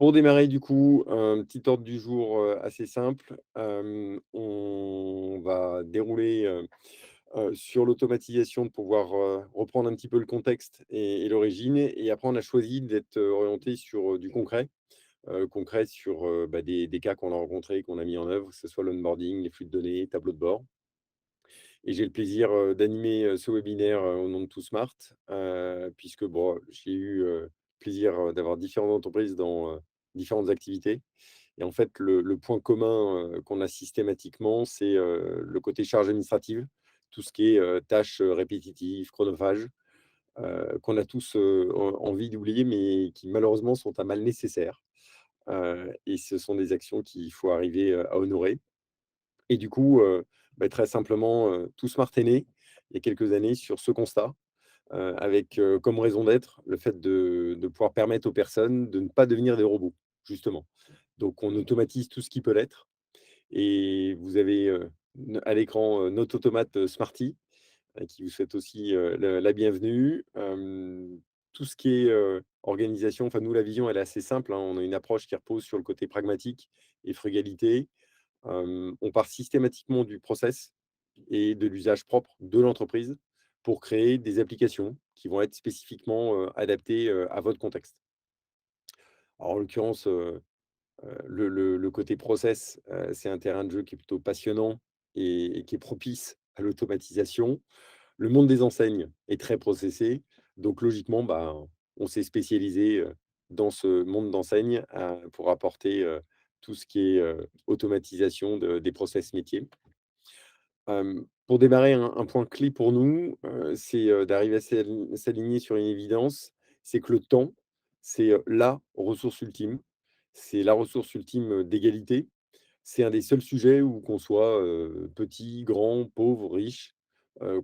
Pour démarrer du coup, un petit ordre du jour, assez simple. On va dérouler, sur l'automatisation de pouvoir, reprendre un petit peu le contexte et l'origine et après on a choisi d'être, orienté sur, du concret sur, des cas qu'on a rencontrés, qu'on a mis en œuvre, que ce soit l'onboarding, les flux de données, tableau de bord. Et j'ai le plaisir, d'animer, ce webinaire, au nom de ToSmart, puisque bon, j'ai eu, plaisir, d'avoir différentes entreprises dans, différentes activités. Et en fait, le point commun, qu'on a systématiquement, c'est, le côté charge administrative, tout ce qui est, tâches, répétitives, chronophages, qu'on a tous, envie d'oublier, mais qui malheureusement sont un mal nécessaire. Et ce sont des actions qu'il faut arriver, à honorer. Et du coup, très simplement, ToSmart est né, il y a quelques années, sur ce constat, avec, comme raison d'être, le fait de pouvoir permettre aux personnes de ne pas devenir des robots, justement. Donc on automatise tout ce qui peut l'être et vous avez, n à l'écran, notre automate, Smarty, qui vous souhaite aussi, le la bienvenue. Tout ce qui est, organisation, enfin nous la vision elle est assez simple, hein, on a une approche qui repose sur le côté pragmatique et frugalité. On part systématiquement du process et de l'usage propre de l'entreprise pour créer des applications qui vont être spécifiquement, adaptées, à votre contexte. Alors en l'occurrence, le côté process, c'est un terrain de jeu qui est plutôt passionnant et qui est propice à l'automatisation. Le monde des enseignes est très processé, donc logiquement, on s'est spécialisé, dans ce monde d'enseignes, pour apporter, tout ce qui est, automatisation des process métiers. Pour démarrer, un point clé pour nous, c'est, d'arriver à s'aligner sur une évidence, c'est que le temps, c'est, la ressource ultime. C'est la ressource ultime, d'égalité. C'est un des seuls sujets où qu'on soit, petit, grand, pauvre, riche,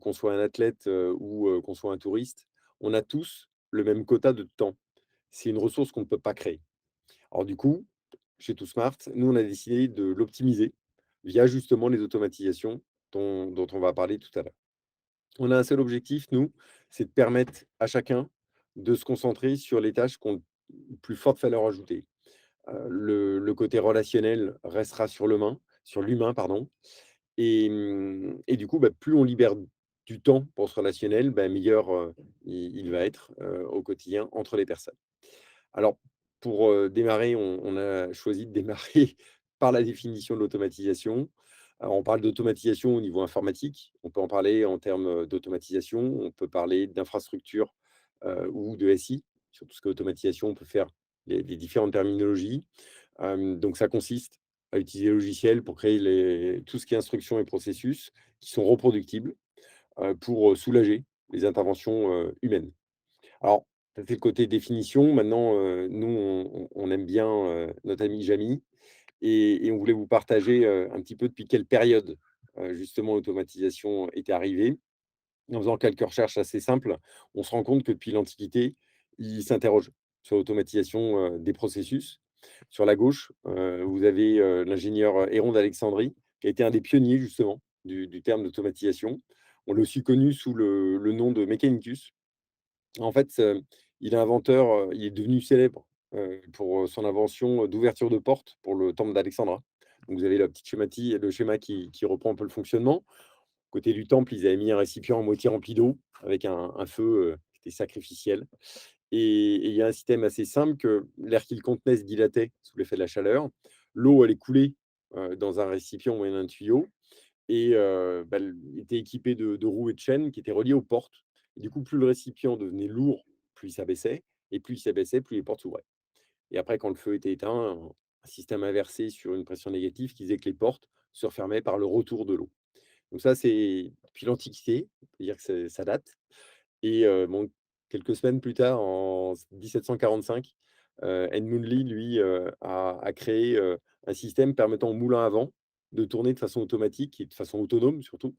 qu'on soit un athlète, ou, qu'on soit un touriste, on a tous le même quota de temps. C'est une ressource qu'on ne peut pas créer. Alors du coup, chez ToSmart, nous, on a décidé de l'optimiser via justement les automatisations dont on va parler tout à l'heure. On a un seul objectif, nous, c'est de permettre à chacun de se concentrer sur les tâches qui ont plus forte valeur ajoutée. Le côté relationnel restera sur l'humain, pardon. Et du coup, plus on libère du temps pour ce relationnel, meilleur, il va être, au quotidien entre les personnes. Alors, pour, démarrer, on a choisi de démarrer par la définition de l'automatisation. Alors, on parle d'automatisation au niveau informatique, on peut en parler en termes, d'automatisation, on peut parler d'infrastructure, ou de SI. Sur tout ce qui est automatisation, on peut faire les différentes terminologies. Donc ça consiste à utiliser le logiciel pour créer tout ce qui est instructions et processus qui sont reproductibles, pour, soulager les interventions, humaines. Alors, ça c'est le côté définition. Maintenant, nous, on aime bien, notre ami Jamy et on voulait vous partager, un petit peu depuis quelle période, justement l'automatisation était arrivée. En faisant quelques recherches assez simples, on se rend compte que depuis l'Antiquité, ils s'interrogent sur l'automatisation, des processus. Sur la gauche, vous avez, l'ingénieur Héron d'Alexandrie, qui a été un des pionniers justement du terme d'automatisation. On l'a aussi connu sous le nom de Mechanicus. En fait, il est inventeur, il est devenu célèbre, pour, son invention, d'ouverture de porte pour le temple d'Alexandrin. Donc vous avez le schéma qui reprend un peu le fonctionnement. Côté du temple, ils avaient mis un récipient à moitié rempli d'eau avec un feu, qui était sacrificiel et il y a un système assez simple que l'air qu'il contenait se dilatait sous l'effet de la chaleur. L'eau allait couler, dans un récipient moyennant un tuyau et il était équipé de roues et de chaînes qui étaient reliées aux portes. Et du coup, plus le récipient devenait lourd, plus il s'abaissait et plus il s'abaissait, plus les portes s'ouvraient. Et après, quand le feu était éteint, un système inversé sur une pression négative qui faisait que les portes se refermaient par le retour de l'eau. Donc ça, c'est depuis l'Antiquité, on peut dire que ça date. Et quelques semaines plus tard, en 1745, Edmund Lee, lui, a créé, un système permettant au moulin à vent de tourner de façon automatique et de façon autonome surtout,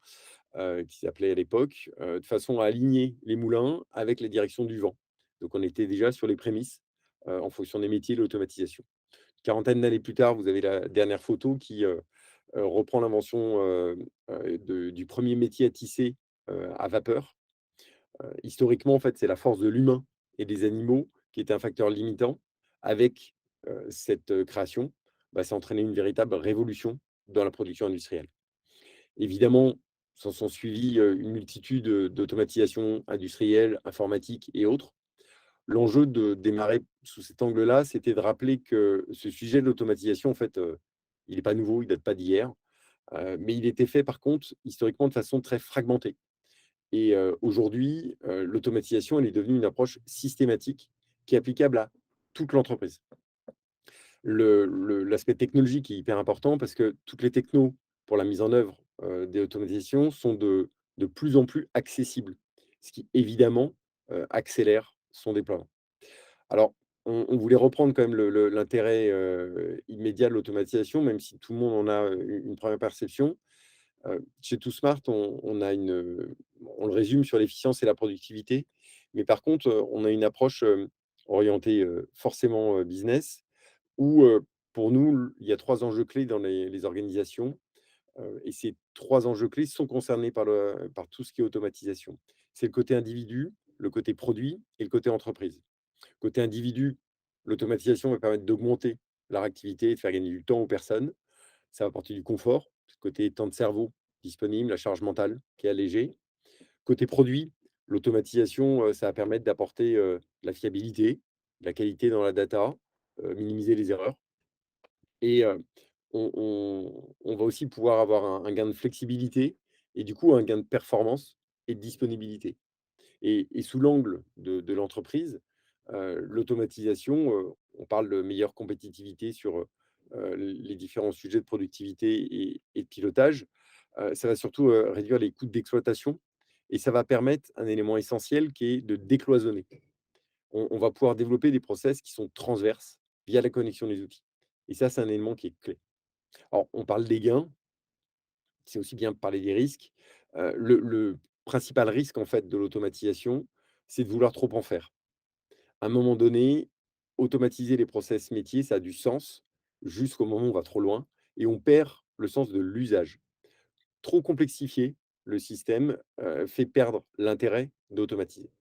qui s'appelait à l'époque, de façon à aligner les moulins avec les directions du vent. Donc on était déjà sur les prémices, en fonction des métiers, de l'automatisation. Quarantaine d'années plus tard, vous avez la dernière photo qui, reprend l'invention, du premier métier à tisser, à vapeur. Historiquement, en fait, c'est la force de l'humain et des animaux qui était un facteur limitant avec cette, création, bah, ça a entraîné une véritable révolution dans la production industrielle. Évidemment, s'en sont suivies, une multitude, d'automatisation industrielle, informatique et autres. L'enjeu de démarrer sous cet angle-là, c'était de rappeler que ce sujet de l'automatisation, en fait, il n'est pas nouveau, il date pas d'hier, mais il était fait par contre historiquement de façon très fragmentée et aujourd'hui, l'automatisation, elle est devenue une approche systématique qui est applicable à toute l'entreprise. L'aspect technologique est hyper important parce que toutes les technos pour la mise en œuvre, des automatisations sont de plus en plus accessibles, ce qui évidemment, accélère son déploiement. Alors, on voulait reprendre quand même l'intérêt, immédiat de l'automatisation, même si tout le monde en a, une première perception. Chez ToSmart, on le résume sur l'efficience et la productivité, mais par contre, on a une approche, orientée, forcément, business où, pour nous, il y a 3 enjeux clés dans les organisations, et ces 3 enjeux clés sont concernés par tout ce qui est automatisation. C'est le côté individu, le côté produit et le côté entreprise. Côté individu, l'automatisation va permettre d'augmenter la réactivité et de faire gagner du temps aux personnes. Ça va apporter du confort. Côté temps de cerveau disponible, la charge mentale qui est allégée. Côté produit, l'automatisation, ça va permettre d'apporter, de la fiabilité, de la qualité dans la data, minimiser les erreurs et on va aussi pouvoir avoir un gain de flexibilité et du coup un gain de performance et de disponibilité. Et sous l'angle de l'entreprise, l'automatisation, on parle de meilleure compétitivité sur, les différents sujets de productivité et de pilotage. Ça va surtout, réduire les coûts d'exploitation et ça va permettre un élément essentiel qui est de décloisonner. On va pouvoir développer des process qui sont transverses via la connexion des outils et ça, c'est un élément qui est clé. Alors, on parle des gains, c'est aussi bien de parler des risques. Le principal risque, en fait, de l'automatisation, c'est de vouloir trop en faire. À un moment donné, automatiser les process métiers, ça a du sens jusqu'au moment où on va trop loin et on perd le sens de l'usage. Trop complexifier le système, fait perdre l'intérêt d'automatiser.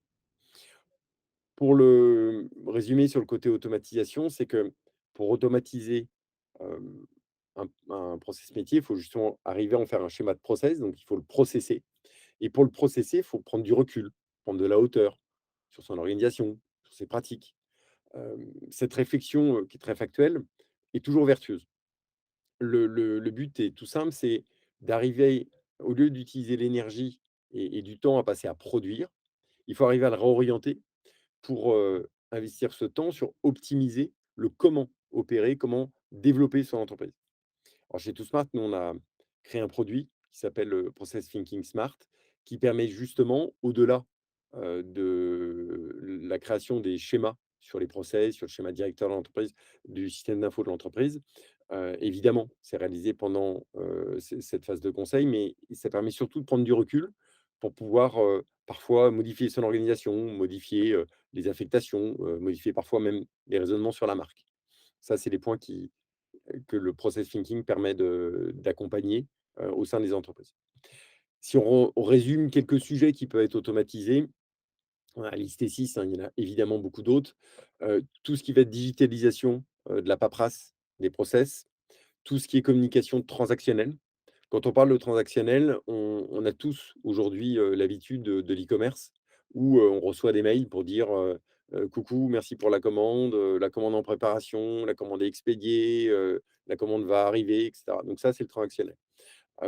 Pour le résumer sur le côté automatisation, c'est que pour automatiser, hem, un process métier, il faut justement arriver à en faire un schéma de process, donc il faut le processer et pour le processer, il faut prendre du recul, prendre de la hauteur sur son organisation, sur ses pratiques. Cette réflexion, qui est très factuelle, est toujours vertueuse. Le but est tout simple, c'est d'arriver au lieu d'utiliser l'énergie et du temps à passer à produire, il faut arriver à le réorienter pour, investir ce temps sur optimiser le comment opérer, comment développer son entreprise. Alors chez ToSmart, nous, on a créé un produit qui s'appelle, Process Thinking Smart, qui permet justement, au-delà, de la création des schémas sur les process, sur le schéma directeur de l'entreprise, du système d'info de l'entreprise. Évidemment, c'est réalisé pendant, cette phase de conseil, mais ça permet surtout de prendre du recul pour pouvoir, parfois modifier son organisation, modifier, les affectations, modifier parfois même les raisonnements sur la marque. Ça, c'est les points que le process thinking permet d'accompagner, au sein des entreprises. Si on résume quelques sujets qui peuvent être automatisés, on a listé 6, hein, il y en a évidemment beaucoup d'autres. Tout ce qui va être digitalisation, de la paperasse, des process, tout ce qui est communication transactionnelle. Quand on parle de transactionnel, on a tous aujourd'hui, l'habitude de l'e-commerce où, on reçoit des mails pour dire, «Coucou, merci pour la commande en préparation, la commande est expédiée, la commande va arriver» et cetera. Donc ça, c'est le transactionnel.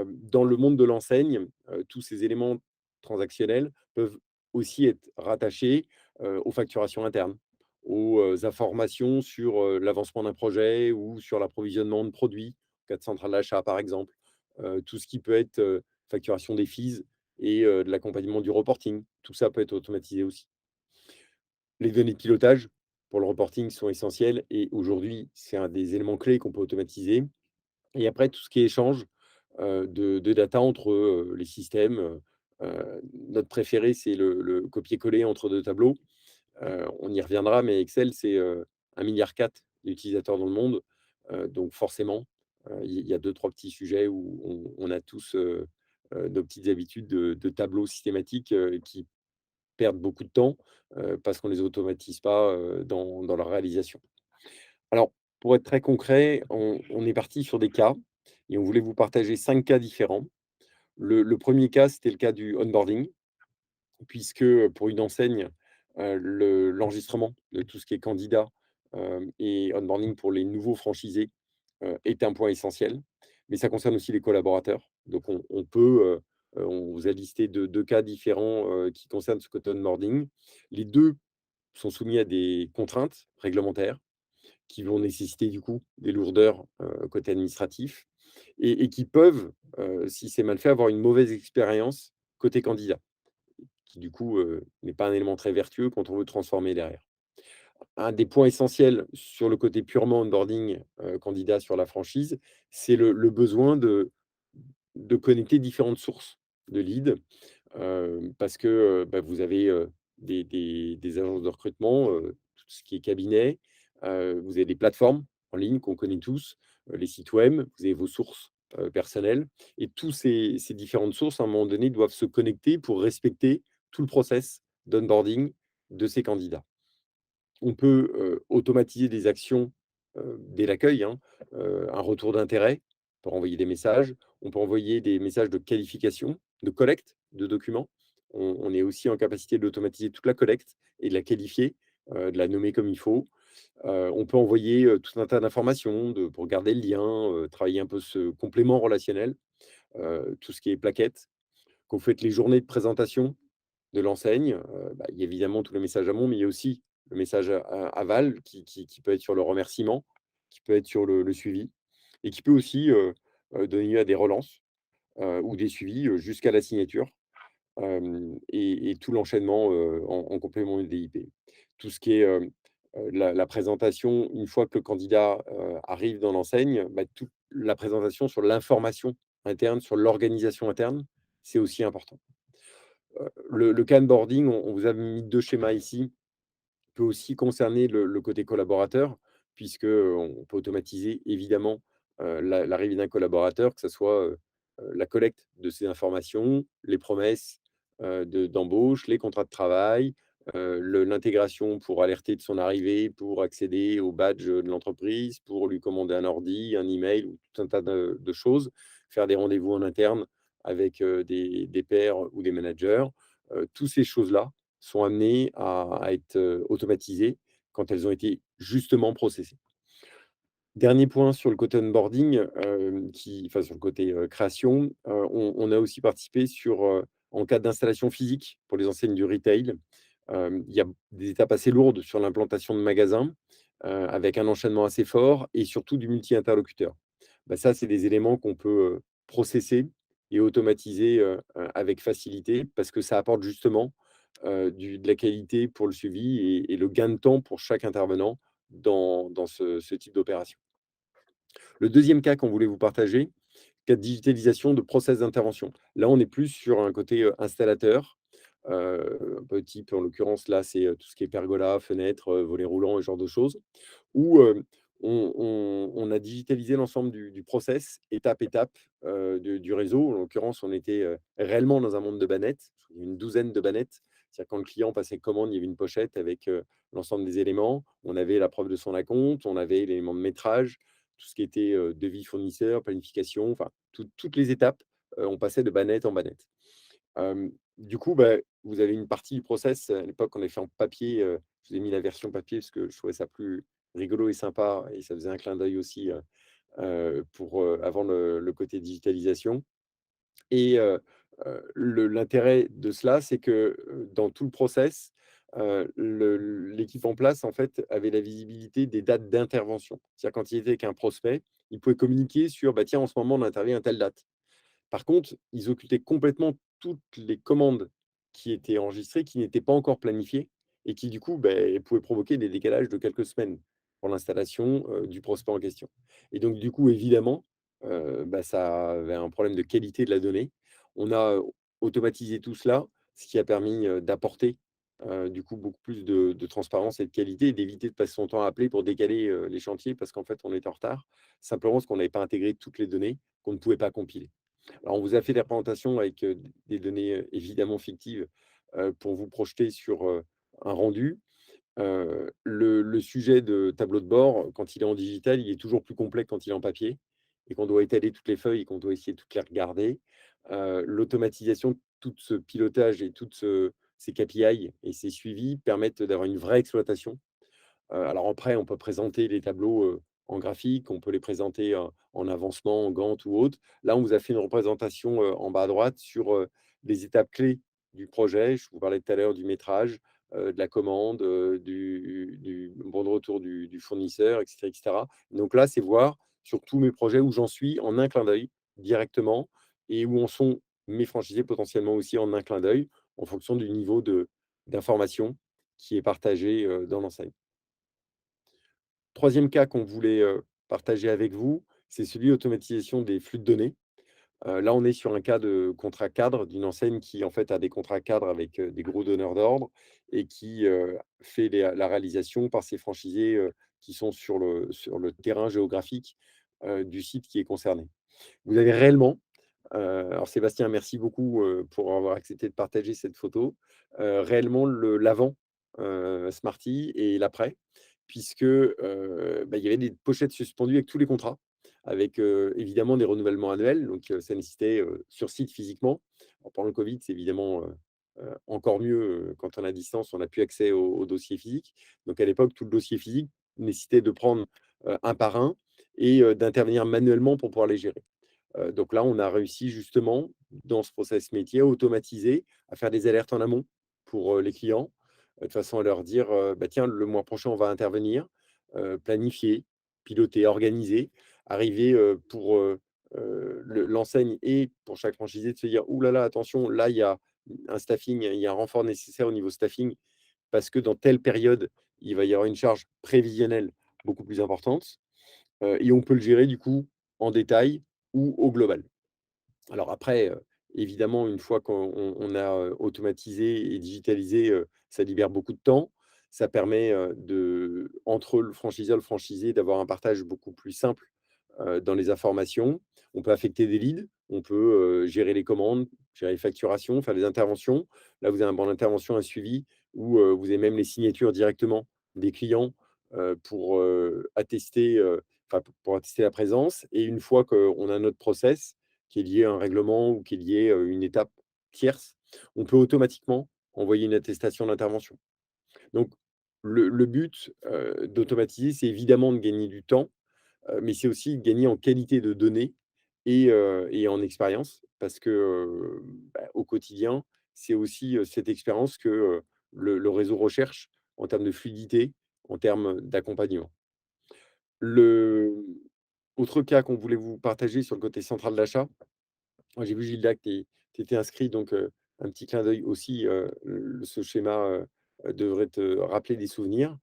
Dans le monde de l'enseigne, tous ces éléments transactionnels peuvent aussi être rattachés, aux facturations internes, aux, informations sur, l'avancement d'un projet ou sur l'approvisionnement de produits, en cas de centrale d'achat par exemple. Tout ce qui peut être, facturation des fees et de l'accompagnement du reporting. Tout ça peut être automatisé aussi. Les données de pilotage pour le reporting sont essentielles et aujourd'hui, c'est un des éléments clés qu'on peut automatiser. Et après tout ce qui est échange, de data entre, les systèmes, notre préféré, c'est le copier-coller entre 2 tableaux. On y reviendra, mais Excel, c'est, 1,4 milliard d'utilisateurs dans le monde. Donc forcément, il y a 2-3 petits sujets où on a tous, nos petites habitudes de tableaux systématiques, qui perdent beaucoup de temps, parce qu'on ne les automatise pas, dans leur réalisation. Alors Pour être très concret, on est parti sur des cas et on voulait vous partager 5 cas différents. Le 1er cas, c'était le cas du onboarding, puisque, pour une enseigne, l'enregistrement de tout ce qui est candidat, et onboarding pour les nouveaux franchisés, est un point essentiel. Mais ça concerne aussi les collaborateurs. Donc on peut, on vous a listé deux cas différents, qui concernent ce côté onboarding. Les 2 sont soumis à des contraintes réglementaires qui vont nécessiter du coup des lourdeurs, côté administratif et qui peuvent, si c'est mal fait, avoir une mauvaise expérience côté candidat, qui du coup, n'est pas un élément très vertueux quand on veut transformer derrière. Un des points essentiels sur le côté purement onboarding, candidat sur la franchise, c'est le besoin de connecter différentes sources de leads. Parce que, bah, vous avez, des agences de recrutement, tout ce qui est cabinet, vous avez des plateformes en ligne qu'on connaît tous, les sites web, vous avez vos sources, personnelles et tous ces différentes sources, à un moment donné, doivent se connecter pour respecter tout le process d'onboarding de ces candidats. On peut, automatiser des actions, dès l'accueil, hein, un retour d'intérêt pour envoyer des messages. On peut envoyer des messages de qualification, de collecte de documents. On est aussi en capacité d'automatiser toute la collecte et de la qualifier, de la nommer comme il faut. On peut envoyer, tout un tas d'informations de pour garder le lien, travailler un peu ce complément relationnel, tout ce qui est plaquettes. Quand vous faites les journées de présentation de l'enseigne, bah, il y a évidemment tous les messages amont, mais il y a aussi le message aval qui peut être sur le remerciement, qui peut être sur le suivi et qui peut aussi, donner lieu à des relances, ou des suivis, jusqu'à la signature, et tout l'enchaînement, en complément des IP. Tout ce qui est, la présentation, une fois que le candidat, arrive dans l'enseigne, bah, toute la présentation sur l'information interne, sur l'organisation interne, c'est aussi important. Le Canboarding, on vous a mis 2 schémas ici, peut aussi concerner le côté collaborateur, puisque, on peut automatiser évidemment, l'arrivée d'un collaborateur, que ce soit, la collecte de ces informations, les promesses, d'embauche, les contrats de travail, l'intégration pour alerter de son arrivée, pour accéder au badge, de l'entreprise, pour lui commander un ordi, un email ou tout un tas de choses. Faire des rendez-vous en interne avec, des pairs ou des managers. Tous ces choses-là sont amenées à être, automatisées quand elles ont été justement processées. Dernier point sur le côté onboarding, sur le côté, création, on a aussi participé sur, en cas d'installation physique pour les enseignes du retail, il y a des étapes assez lourdes sur l'implantation de magasins, avec un enchaînement assez fort et surtout du multi-interlocuteur. Bah, ça, c'est des éléments qu'on peut, processer et automatiser, avec facilité parce que ça apporte justement, de la qualité pour le suivi et le gain de temps pour chaque intervenant dans ce type d'opération. Le deuxième cas qu'on voulait vous partager, cas de digitalisation de process d'intervention. Là, on est plus sur un côté, installateur, un peu type, en l'occurrence, là, c'est, tout ce qui est pergola, fenêtres, volets roulants et ce genre de choses, où, on a digitalisé l'ensemble du process, étape, du réseau. En l'occurrence, on était, réellement dans un monde de bannettes, une douzaine de bannettes. C'est-à-dire quand le client passait commande, il y avait une pochette avec, l'ensemble des éléments. On avait la preuve de son acompte, on avait l'élément de métrage, tout ce qui était, devis fournisseur, planification, enfin toutes les étapes, on passait de bannette en bannette. Du coup, bah, vous avez une partie du process, à l'époque, on avait fait en papier, je vous ai mis la version papier parce que je trouvais ça plus rigolo et sympa et ça faisait un clin d'œil aussi, pour, avant le côté digitalisation et l'intérêt de cela, c'est que, dans tout le process, l'équipe en place, en fait, avait la visibilité des dates d'intervention. C'est-à-dire quand il était avec un prospect, il pouvait communiquer sur: «Bah, tiens, en ce moment, on intervient à telle date». Par contre, ils occultaient complètement toutes les commandes qui étaient enregistrées, qui n'étaient pas encore planifiées et qui, du coup, beh, pouvaient provoquer des décalages de quelques semaines pour l'installation, du prospect en question. Et donc, du coup, évidemment, bah, ça avait un problème de qualité de la donnée. On a automatisé tout cela, ce qui a permis, d'apporter, du coup, beaucoup plus de transparence et de qualité et d'éviter de passer son temps à appeler pour décaler, les chantiers parce qu'en fait, on était en retard, simplement parce qu'on n'avait pas intégré toutes les données qu'on ne pouvait pas compiler. Alors, on vous a fait des représentations avec, des données, évidemment fictives, pour vous projeter sur, un rendu. Le sujet de tableau de bord, quand il est en digital, il est toujours plus complet que quand il est en papier et qu'on doit étaler toutes les feuilles et qu'on doit essayer de toutes les regarder. L'automatisation, tout ce pilotage et toutes ces KPI et ces suivis permettent d'avoir une vraie exploitation. Alors après, on peut présenter les tableaux, en graphique, on peut les présenter en avancement, en Gantt ou autre. Là, on vous a fait une représentation, en bas à droite sur, les étapes clés du projet. Je vous parlais tout à l'heure du métrage, de la commande, du bon de retour du fournisseur et cetera et cetera. Donc là, c'est voir sur tous mes projets où j'en suis en un clin d'œil, directement, et où en sont mes franchisés potentiellement aussi en un clin d'œil, en fonction du niveau d'information qui est partagé, dans l'enseigne. Troisième cas qu'on voulait, partager avec vous, c'est celui automatisation des flux de données. Là, on est sur un cas de contrat cadre d'une enseigne qui, en fait, a des contrats cadres avec, des gros donneurs d'ordre et qui, fait la réalisation par ses franchisés, qui sont sur le terrain géographique, du site qui est concerné. Vous avez réellement alors Sébastien, merci beaucoup, pour avoir accepté de partager cette photo. Réellement l'avant, Smarty et l'après, puisque, bah, il y avait des pochettes suspendues avec tous les contrats, avec, évidemment des renouvellements annuels, donc ça nécessitait, sur site physiquement. Alors pendant le covid, c'est évidemment, encore mieux, quand on est à distance, on n'a plus accès au dossier physique. Donc à l'époque, tout le dossier physique nécessitait de prendre, un par un et d'intervenir manuellement pour pouvoir les gérer. Donc là, on a réussi justement, dans ce process métier, à automatiser, à faire des alertes en amont pour, les clients, de façon à leur dire, «Bah, tiens, le mois prochain, on va intervenir», planifier, piloter, organiser, arriver, pour, l'enseigne et pour chaque franchisé de se dire: «Ouh là là, attention, là, il y a un staffing, il y a un renfort nécessaire au niveau staffing, parce que dans telle période, il va y avoir une charge prévisionnelle beaucoup plus importante». Et on peut le gérer du coup en détail ou au global. Alors après, évidemment, une fois qu'on a, automatisé et digitalisé, ça libère beaucoup de temps. Ça permet, entre le franchiseur et le franchisé, d'avoir un partage beaucoup plus simple, dans les informations. On peut affecter des leads, on peut, gérer les commandes, gérer les facturations, faire des interventions. Là, vous avez un banc d'intervention, un suivi où, vous avez même les signatures directement des clients, pour, attester, enfin, pour attester la présence, et une fois qu'on a notre process, qui est lié à un règlement ou qui est lié, à une étape tierce, on peut automatiquement envoyer une attestation d'intervention. Donc le but, d'automatiser, c'est évidemment de gagner du temps, mais c'est aussi de gagner en qualité de données et en expérience parce que, bah, au quotidien, c'est aussi, cette expérience que, le réseau recherche en termes de fluidité, en termes d'accompagnement. Le autre cas qu'on voulait vous partager sur le côté central d'achat, moi, j'ai vu Gilda que tu étais inscrit, donc un petit clin d'œil aussi, ce schéma, devrait te rappeler des souvenirs.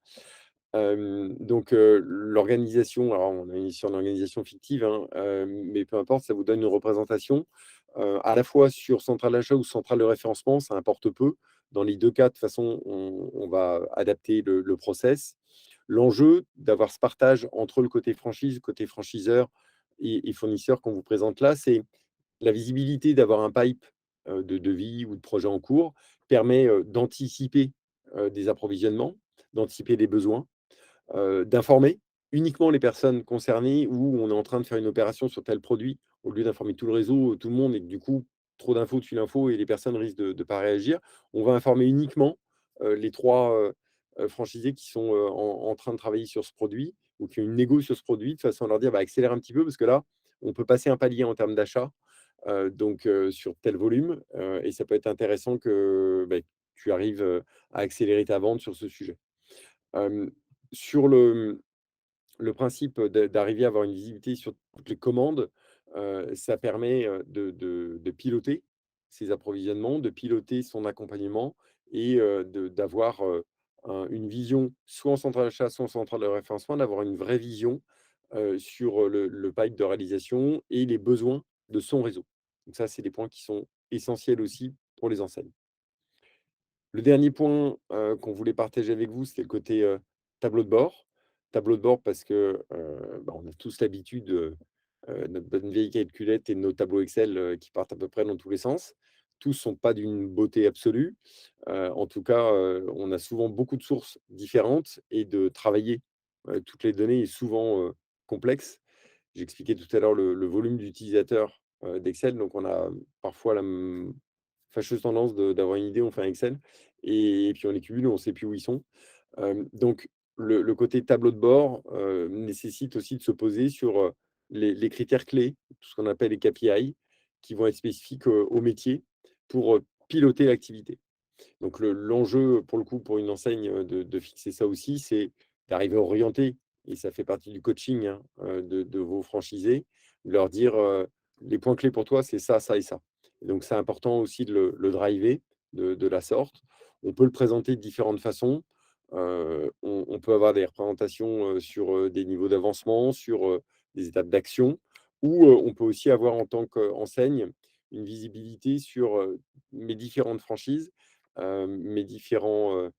Donc l'organisation, alors on est sur une organisation fictive, hein, mais peu importe, ça vous donne une représentation, à la fois sur centrale d'achat ou centrale de référencement, ça importe peu. Dans les 2 cas, de toute façon, on va adapter le process. L'enjeu d'avoir ce partage entre le côté franchise, le côté franchiseur et fournisseur qu'on vous présente là, c'est la visibilité d'avoir un pipe, de devis ou de projets en cours permet, d'anticiper, des approvisionnements, d'anticiper des besoins, d'informer uniquement les personnes concernées où on est en train de faire une opération sur tel produit, au lieu d'informer tout le réseau, tout le monde, et que du coup, trop d'infos tue l'info et les personnes risquent de ne pas réagir. On va informer uniquement, les 3 franchisés qui sont, en train de travailler sur ce produit ou qui ont une négo sur ce produit, de façon à leur dire: «Bah, accélère un petit peu parce que là, on peut passer un palier en termes d'achat, donc sur tel volume, et ça peut être intéressant que, beh, tu arrives, à accélérer ta vente sur ce sujet». Hem, sur le principe d'arriver à avoir une visibilité sur toutes les commandes, ça permet, de piloter ses approvisionnements, de piloter son accompagnement et d'avoir, une vision soit en centrale d'achat, soit en centrale de référencement, d'avoir une vraie vision, sur le pipe de réalisation et les besoins de son réseau. Donc ça, c'est des points qui sont essentiels aussi pour les enseignes. Le dernier point, qu'on voulait partager avec vous, c'était le côté, tableau de bord. Tableau de bord parce que, bah, on a tous l'habitude, notre bonne vieille calculette et nos tableaux Excel, qui partent à peu près dans tous les sens. tous sont pas d'une beauté absolue. En tout cas, on a souvent beaucoup de sources différentes et de travailler, toutes les données est souvent, complexe. J'expliquais tout à l'heure le volume d'utilisateurs, d'Excel, donc on a parfois la fâcheuse tendance d'avoir une idée, on fait un Excel et puis on les cumule, on ne sait plus où ils sont. Donc le côté tableau de bord, nécessite aussi de se poser sur, les critères clés, tout ce qu'on appelle les KPI, qui vont être spécifiques, au métier pour, piloter l'activité. Donc l'enjeu, pour le coup, pour une enseigne, de fixer ça aussi, c'est d'arriver à orienter et ça fait partie du coaching, hein, de vos franchisés, de leur dire, «Les points clés pour toi, c'est ça, ça et ça». Et donc c'est important aussi de le driver de la sorte. On peut le présenter de différentes façons. On peut avoir des représentations, sur, des niveaux d'avancement, sur, des étapes d'action ou, on peut aussi avoir en tant qu'enseigne une visibilité sur, mes différentes franchises, mes différents,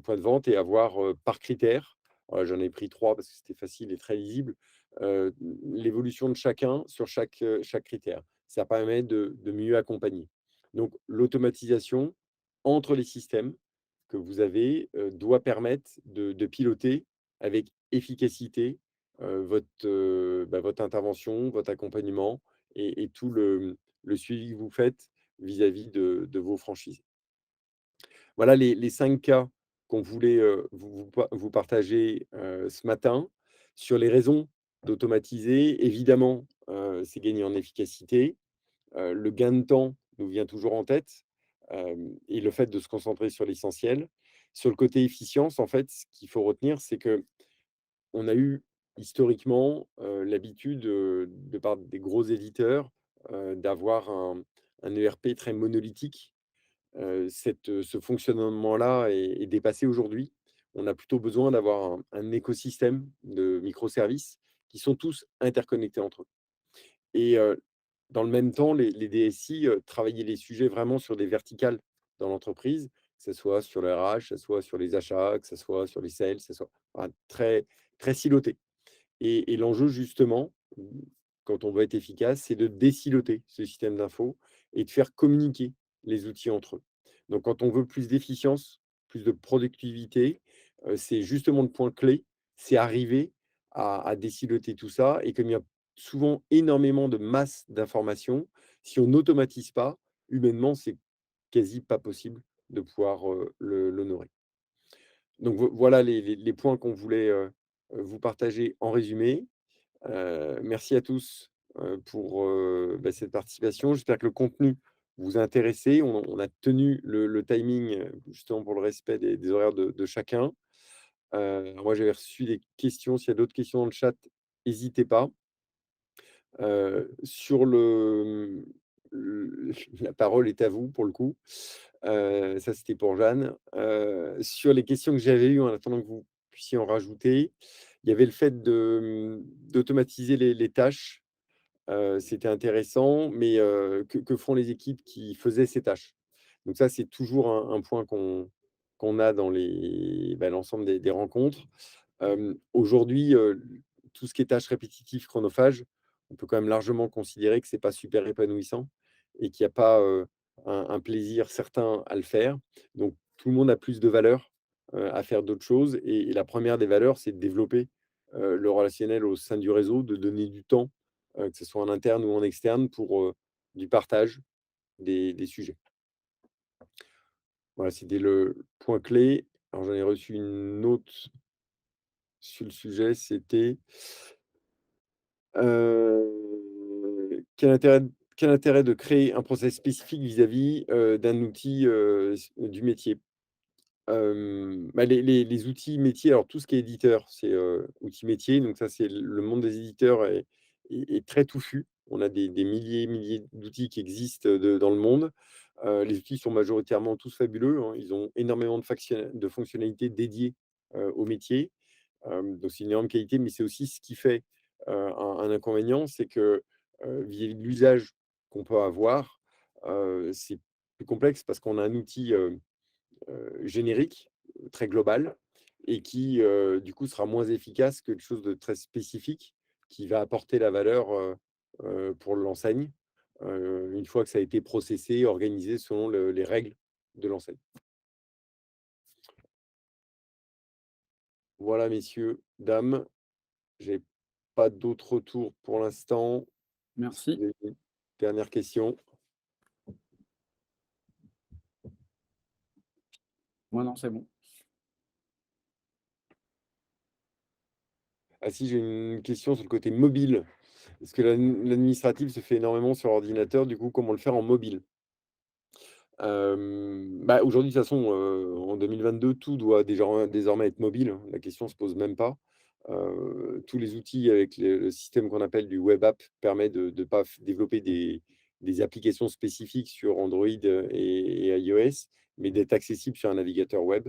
points de vente et avoir, par critère, j'en ai pris 3 parce que c'était facile et très lisible, l'évolution de chacun sur chaque critère. Ça permet de mieux accompagner. Donc l'automatisation entre les systèmes que vous avez, doit permettre de piloter avec efficacité, votre intervention, votre accompagnement et tout le suivi que vous faites vis-à-vis de vos franchises. Voilà les 5 cas qu'on voulait, vous partager, ce matin. Sur les raisons d'automatiser, évidemment, c'est gagner en efficacité. Le gain de temps nous vient toujours en tête, et le fait de se concentrer sur l'essentiel. Sur le côté efficience, en fait, ce qu'il faut retenir, c'est qu'on a eu historiquement, l'habitude, de par des gros éditeurs, d'avoir un ERP très monolithique. Ce fonctionnement-là est dépassé aujourd'hui. On a plutôt besoin d'avoir un écosystème de microservices qui sont tous interconnectés entre eux et dans le même temps, les DSI, travaillaient les sujets vraiment sur des verticales dans l'entreprise, que ce soit sur le RH, que ce soit sur les achats, que ce soit sur les sales, que ce soit voilà, très siloté. Et l'enjeu justement, quand on veut être efficace, c'est de désiloter ce système d'infos et de faire communiquer les outils entre eux. Donc quand on veut plus d'efficience, plus de productivité, c'est justement le point clé, c'est arriver à désiloter tout ça et comme il y a souvent énormément de masse d'informations, si on n'automatise pas, humainement, c'est quasi pas possible de pouvoir, l'honorer. Donc voilà les points qu'on voulait, vous partager en résumé. Merci à tous, pour, cette participation. J'espère que le contenu vous a intéressé. On a tenu le timing, justement pour le respect des horaires de chacun. Moi, j'avais reçu des questions. S'il y a d'autres questions dans le chat, n'hésitez pas. Sur la parole est à vous pour le coup. Ça, c'était pour Jeanne. Sur les questions que j'avais eues en attendant que vous puissiez en rajouter, il y avait le fait d'automatiser les tâches. C'était intéressant, mais que font les équipes qui faisaient ces tâches? Donc ça, c'est toujours un point qu'on a dans l'ensemble des rencontres. Aujourd'hui, tout ce qui est tâches répétitives, chronophages, on peut quand même largement considérer que c'est pas super épanouissant et qu'il y a pas, un plaisir certain à le faire. Donc tout le monde a plus de valeur, à faire d'autres choses et la première des valeurs, c'est de développer, le relationnel au sein du réseau, de donner du temps, que ce soit en interne ou en externe pour, du partage des sujets. Voilà, c'était le point clé. Alors j'en ai reçu une autre sur le sujet, c'était, quel intérêt de créer un process spécifique vis-à-vis, d'un outil, du métier? Les outils métiers, alors tout ce qui est éditeur, c'est, outils métiers, donc ça, c'est le monde des éditeurs est très touffu. On a des milliers d'outils qui existent, dans le monde. Les outils sont majoritairement tous fabuleux, hein. Ils ont énormément de fonctionnalités dédiées, au métier. Donc c'est une énorme qualité, mais c'est aussi ce qui fait, un inconvénient, c'est que, vis-à-vis de l'usage qu'on peut avoir, c'est plus complexe parce qu'on a un outil, générique, très global et qui, du coup, sera moins efficace que quelque chose de très spécifique qui va apporter la valeur, pour l'enseigne. une fois que ça a été processé, organisé selon les règles de l'enseigne. Voilà, messieurs, dames, j'ai pas d'autres retours pour l'instant. Si Merci. vous avez une dernière question. Moi, non, c'est bon. Ah si, j'ai une question sur le côté mobile. Est-ce que l'administratif se fait énormément sur ordinateur? Du coup, comment le faire en mobile? Bah, aujourd'hui, de toute façon, en 2022, tout doit désormais être mobile, hein. La question se pose même pas. Tous les outils avec le système qu'on appelle du web app permet de pas développer des applications spécifiques sur Android et iOS, mais d'être accessible sur un navigateur web.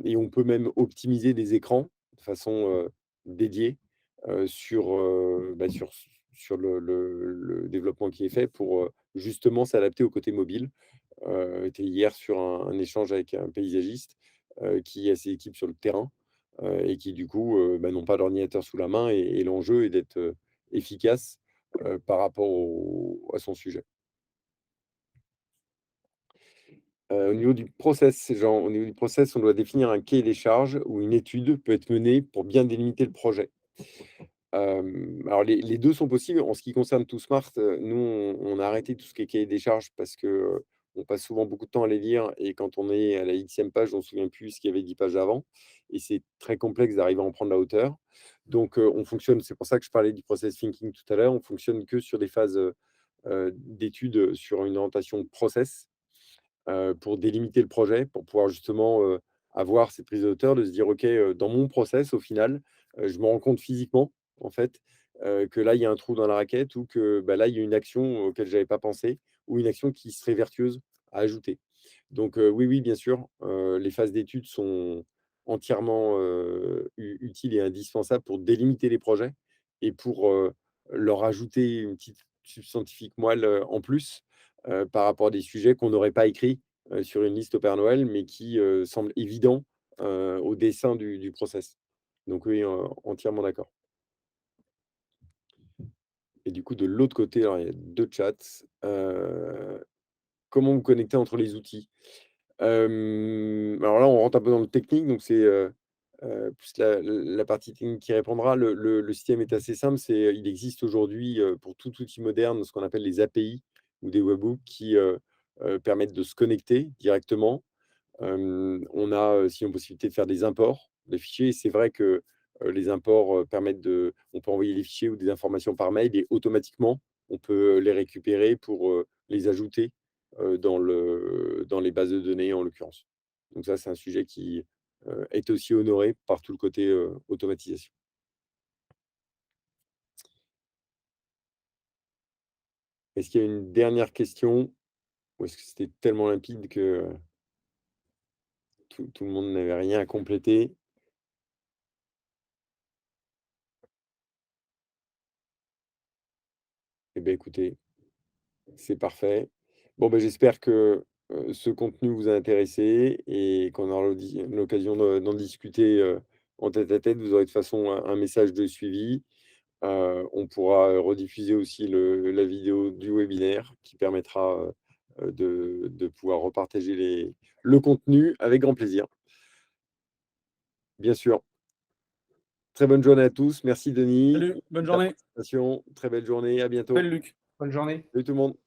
Et on peut même optimiser des écrans de façon, dédiée, sur le développement qui est fait pour, justement s'adapter au côté mobile. J'étais hier sur un échange avec un paysagiste, qui a ses équipes sur le terrain, et qui du coup, bah, n'ont pas d'ordinateur sous la main et l'enjeu est d'être, efficace, par rapport à son sujet. Au niveau du process, on doit définir un cahier des charges où une étude peut être menée pour bien délimiter le projet. Alors les 2 sont possibles. En ce qui concerne ToSmart, nous, on a arrêté tout ce qui est cahier des charges parce que, on passe souvent beaucoup de temps à les lire et quand on est à la Xème page, on ne se souvient plus ce qu'il y avait 10 pages avant et c'est très complexe d'arriver à en prendre la hauteur. Donc, on fonctionne c'est pour ça que je parlais du process thinking tout à l'heure, on fonctionne que sur des phases, d'études, sur une orientation process. Pour délimiter le projet, pour pouvoir justement, avoir cette prise de hauteur, de se dire: «OK, dans mon process, au final, je me rends compte physiquement, en fait, que là, il y a un trou dans la raquette ou que, bah, là, il y a une action auquel je n'avais pas pensé ou une action qui serait vertueuse à ajouter». Donc, oui, oui, bien sûr, les phases d'études sont entièrement, utiles et indispensables pour délimiter les projets et pour, leur ajouter une petite substantifique moelle, en plus, par rapport à des sujets qu'on n'aurait pas écrits, sur une liste au Père Noël, mais qui, semblent évidents, au dessin du process. Donc oui, entièrement d'accord. Et du coup, de l'autre côté, alors il y a 2 chats. Comment vous connecter entre les outils? Alors là, on rentre un peu dans le technique, donc c'est, plus la partie technique qui répondra. Le système est assez simple, il existe aujourd'hui, pour tout outil moderne, ce qu'on appelle les API ou des webhooks qui, permettent de se connecter directement. On a, aussi une possibilité de faire des imports de fichiers et c'est vrai que, les imports, permettent on peut envoyer des fichiers ou des informations par mail et automatiquement, on peut les récupérer pour, les ajouter, dans les bases de données, en l'occurrence. Donc ça, c'est un sujet qui, est aussi honoré par tout le côté, automatisation. Est-ce qu'il y a une dernière question? Ou est-ce que c'était tellement limpide que, tout le monde n'avait rien à compléter? Eh beh, écoutez, c'est parfait. Bon, ben j'espère que, ce contenu vous a intéressé et qu'on aura l'occasion d'en discuter, en tête à tête. Vous aurez de toute façon un message de suivi. On pourra, rediffuser aussi la vidéo du webinaire qui permettra, de pouvoir repartager le contenu avec grand plaisir. Bien sûr. Très bonne journée à tous. Merci Denis Salut, bonne de ta journée. participation. Très belle journée. À bientôt. Salut Luc, bonne journée. Salut tout le monde.